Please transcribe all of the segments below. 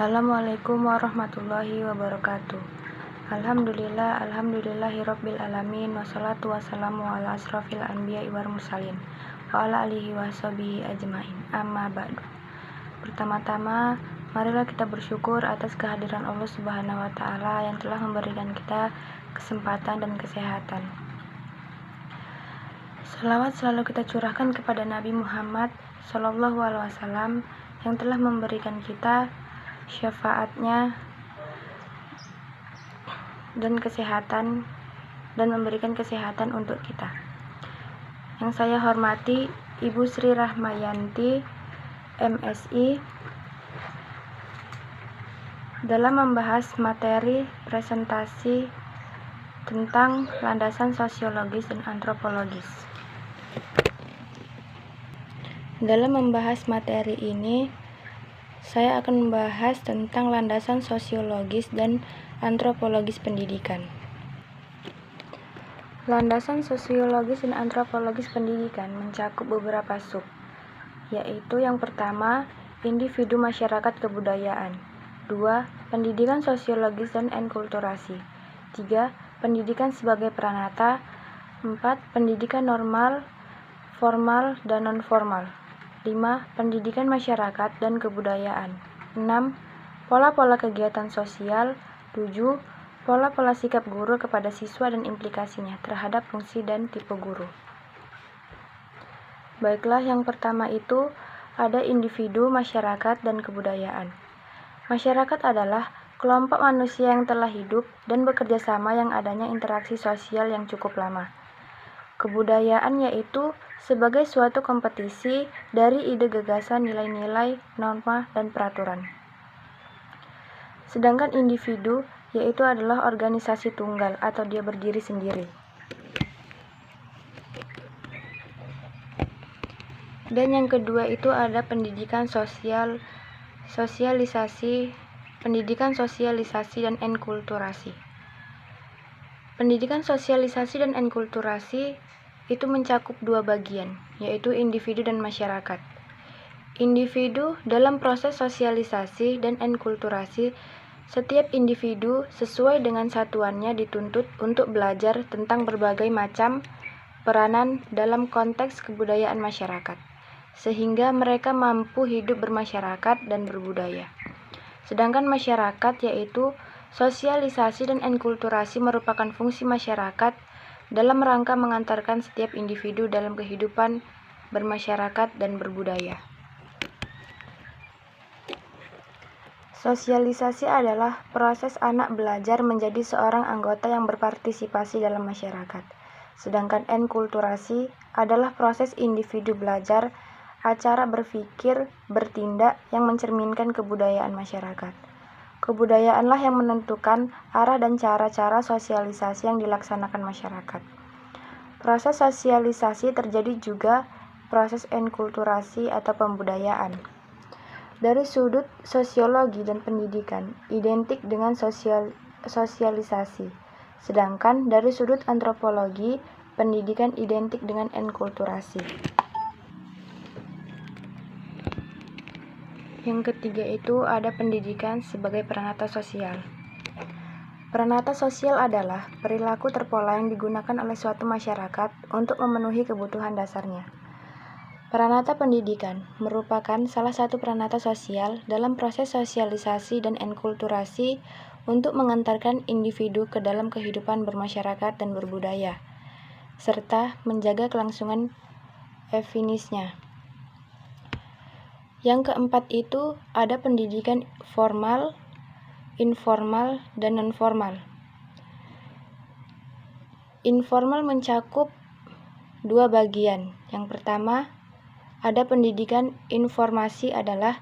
Assalamualaikum warahmatullahi wabarakatuh. Alhamdulillahirabbil alamin, wassalatu wassalamu ala asrofil anbiya'i wal mursalin wa ala alihi washabihi ajmain. Amma ba'du. Pertama-tama, marilah kita bersyukur atas kehadiran Allah Subhanahu wa taala yang telah memberikan kita kesempatan dan kesehatan. Salawat selalu kita curahkan kepada Nabi Muhammad sallallahu alaihi wasallam yang telah memberikan kita syafaatnya dan kesehatan dan memberikan kesehatan untuk kita. Yang saya hormati Ibu Sri Rahmayanti, MSI, dalam membahas materi presentasi tentang landasan sosiologis dan antropologis. Dalam membahas materi ini, saya akan membahas tentang landasan sosiologis dan antropologis pendidikan. Landasan sosiologis dan antropologis pendidikan mencakup beberapa sub, yaitu yang pertama, individu masyarakat kebudayaan. 2. Pendidikan sosiologis dan enkulturasi. 3. Pendidikan sebagai peranata. 4. Pendidikan normal, formal, dan non-formal. 5. Pendidikan masyarakat dan kebudayaan. 6. Pola-pola kegiatan sosial. 7. Pola-pola sikap guru kepada siswa dan implikasinya terhadap fungsi dan tipe guru. Baiklah, yang pertama itu ada individu, masyarakat, dan kebudayaan. Masyarakat adalah kelompok manusia yang telah hidup dan bekerja sama yang adanya interaksi sosial yang cukup lama. Kebudayaan yaitu sebagai suatu kompetisi dari ide, gagasan, nilai-nilai, norma, dan peraturan. Sedangkan individu yaitu adalah organisasi tunggal atau dia berdiri sendiri. Dan yang kedua itu ada pendidikan sosialisasi dan enkulturasi. Pendidikan sosialisasi dan enkulturasi itu mencakup dua bagian, yaitu individu dan masyarakat. Individu dalam proses sosialisasi dan enkulturasi, setiap individu sesuai dengan satuannya dituntut untuk belajar tentang berbagai macam peranan dalam konteks kebudayaan masyarakat, sehingga mereka mampu hidup bermasyarakat dan berbudaya. Sedangkan masyarakat yaitu sosialisasi dan enkulturasi merupakan fungsi masyarakat dalam rangka mengantarkan setiap individu dalam kehidupan bermasyarakat dan berbudaya. Sosialisasi adalah proses anak belajar menjadi seorang anggota yang berpartisipasi dalam masyarakat. Sedangkan enkulturasi adalah proses individu belajar, cara berpikir, bertindak yang mencerminkan kebudayaan masyarakat. Kebudayaanlah yang menentukan arah dan cara-cara sosialisasi yang dilaksanakan masyarakat. Proses sosialisasi terjadi juga proses enkulturasi atau pembudayaan. Dari sudut sosiologi dan pendidikan, identik dengan sosialisasi. Sedangkan dari sudut antropologi, pendidikan identik dengan enkulturasi. Yang ketiga itu ada pendidikan sebagai peranata sosial. Peranata sosial adalah perilaku terpola yang digunakan oleh suatu masyarakat untuk memenuhi kebutuhan dasarnya. Peranata pendidikan merupakan salah satu peranata sosial dalam proses sosialisasi dan enkulturasi untuk mengantarkan individu ke dalam kehidupan bermasyarakat dan berbudaya, serta menjaga kelangsungan evinisnya. Yang keempat itu ada pendidikan formal, informal, dan non-formal. Informal mencakup dua bagian. Yang pertama, ada pendidikan informasi adalah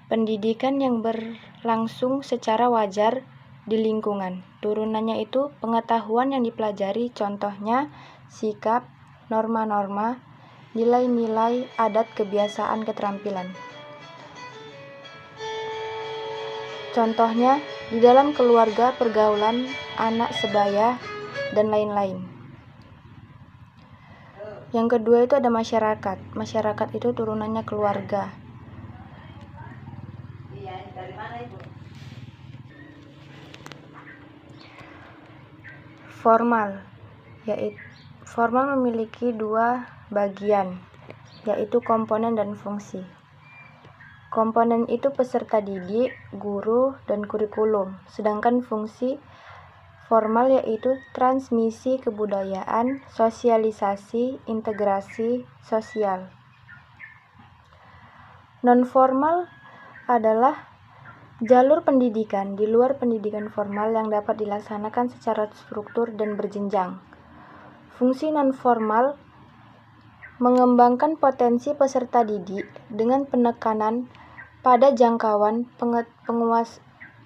pendidikan yang berlangsung secara wajar di lingkungan. Turunannya itu pengetahuan yang dipelajari, contohnya sikap, norma-norma, nilai-nilai, adat, kebiasaan, keterampilan. Contohnya di dalam keluarga, pergaulan, anak sebaya, dan lain-lain. Yang kedua itu ada masyarakat. Masyarakat itu turunannya keluarga. Formal memiliki dua bagian, yaitu komponen dan fungsi. Komponen itu peserta didik, guru, dan kurikulum, sedangkan fungsi formal yaitu transmisi kebudayaan, sosialisasi, integrasi sosial. Non-formal adalah jalur pendidikan di luar pendidikan formal yang dapat dilaksanakan secara struktur dan berjenjang. Fungsi non-formal mengembangkan potensi peserta didik dengan penekanan pada jangkauan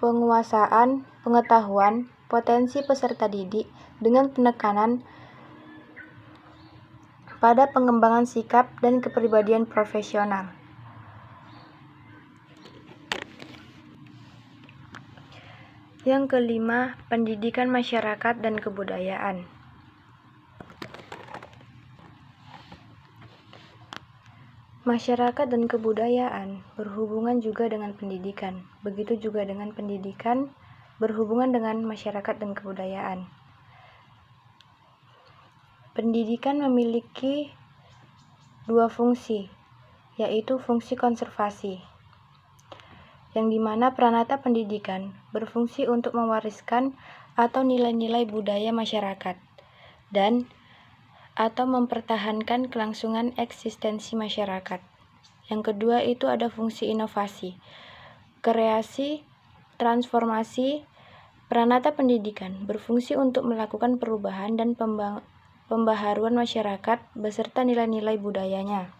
penguasaan pengetahuan potensi peserta didik dengan penekanan pada pengembangan sikap dan kepribadian profesional. Yang kelima, pendidikan masyarakat dan kebudayaan. Masyarakat dan kebudayaan berhubungan juga dengan pendidikan. Begitu juga dengan pendidikan berhubungan dengan masyarakat dan kebudayaan. Pendidikan memiliki dua fungsi, yaitu fungsi konservasi, yang dimana peranata pendidikan berfungsi untuk mewariskan atau nilai-nilai budaya masyarakat dan atau mempertahankan kelangsungan eksistensi masyarakat. Yang kedua itu ada fungsi inovasi, kreasi, transformasi. Peranata pendidikan berfungsi untuk melakukan perubahan dan pembaharuan masyarakat beserta nilai-nilai budayanya.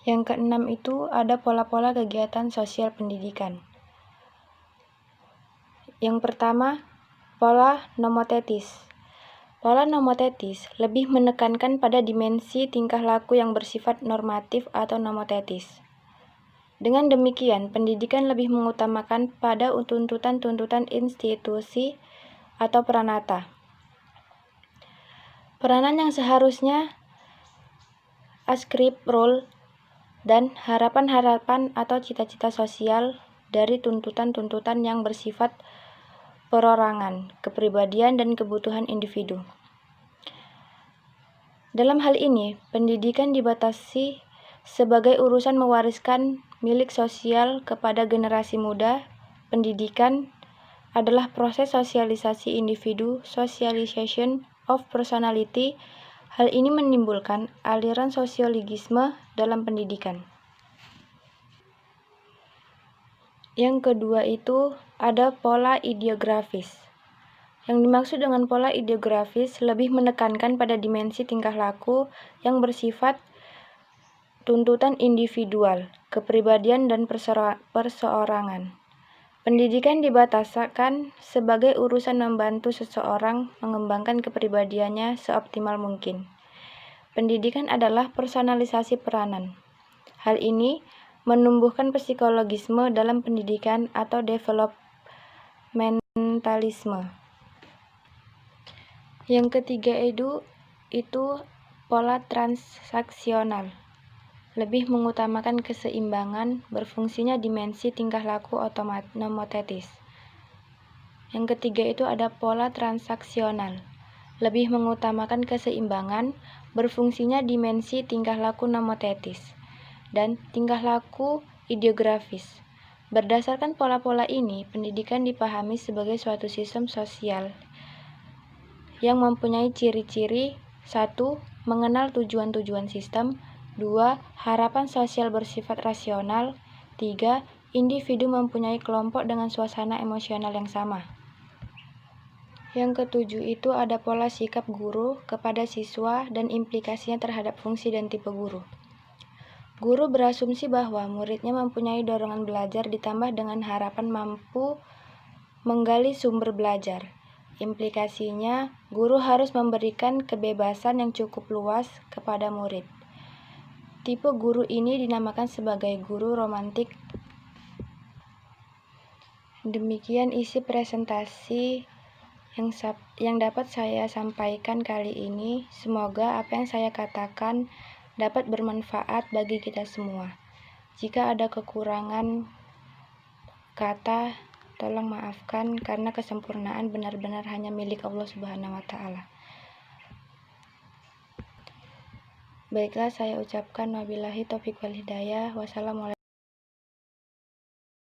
Yang keenam itu ada pola-pola kegiatan sosial pendidikan. Yang pertama, pola nomotetis. Pola nomotetis lebih menekankan pada dimensi tingkah laku yang bersifat normatif atau nomotetis. Dengan demikian, pendidikan lebih mengutamakan pada tuntutan-tuntutan institusi atau peranata. Peranan yang seharusnya askrip role dan harapan-harapan atau cita-cita sosial dari tuntutan-tuntutan yang bersifat perorangan, kepribadian, dan kebutuhan individu. Dalam hal ini, pendidikan dibatasi sebagai urusan mewariskan milik sosial kepada generasi muda. Pendidikan adalah proses sosialisasi individu, socialization of personality. Hal ini menimbulkan aliran sosiologisme dalam pendidikan. Yang kedua itu ada pola ideografis. Yang dimaksud dengan pola ideografis lebih menekankan pada dimensi tingkah laku yang bersifat tuntutan individual, kepribadian, dan perseorangan. Pendidikan dibataskan sebagai urusan membantu seseorang mengembangkan kepribadiannya seoptimal mungkin. Pendidikan adalah personalisasi peranan. Hal ini menumbuhkan psikologisme dalam pendidikan atau developmentalisme. Yang ketiga itu pola transaksional. Lebih mengutamakan keseimbangan, berfungsinya dimensi tingkah laku nomotetis. Yang ketiga itu ada pola transaksional. Lebih mengutamakan keseimbangan, berfungsinya dimensi tingkah laku nomotetis dan tingkah laku ideografis. Berdasarkan pola-pola ini, pendidikan dipahami sebagai suatu sistem sosial yang mempunyai ciri-ciri: 1. Mengenal tujuan-tujuan sistem. 2. Harapan sosial bersifat rasional. 3. Individu mempunyai kelompok dengan suasana emosional yang sama. Yang ketujuh itu ada pola sikap guru kepada siswa dan implikasinya terhadap fungsi dan tipe guru. Guru berasumsi bahwa muridnya mempunyai dorongan belajar ditambah dengan harapan mampu menggali sumber belajar. Implikasinya, guru harus memberikan kebebasan yang cukup luas kepada murid. Tipe guru ini dinamakan sebagai guru romantik. Demikian isi presentasi yang dapat saya sampaikan kali ini. Semoga apa yang saya katakan dapat bermanfaat bagi kita semua. Jika ada kekurangan kata, tolong maafkan karena kesempurnaan benar-benar hanya milik Allah Subhanahu wa Ta'ala. Baiklah, saya ucapkan wabillahi taufiq wal hidayah. Wassalamualaikum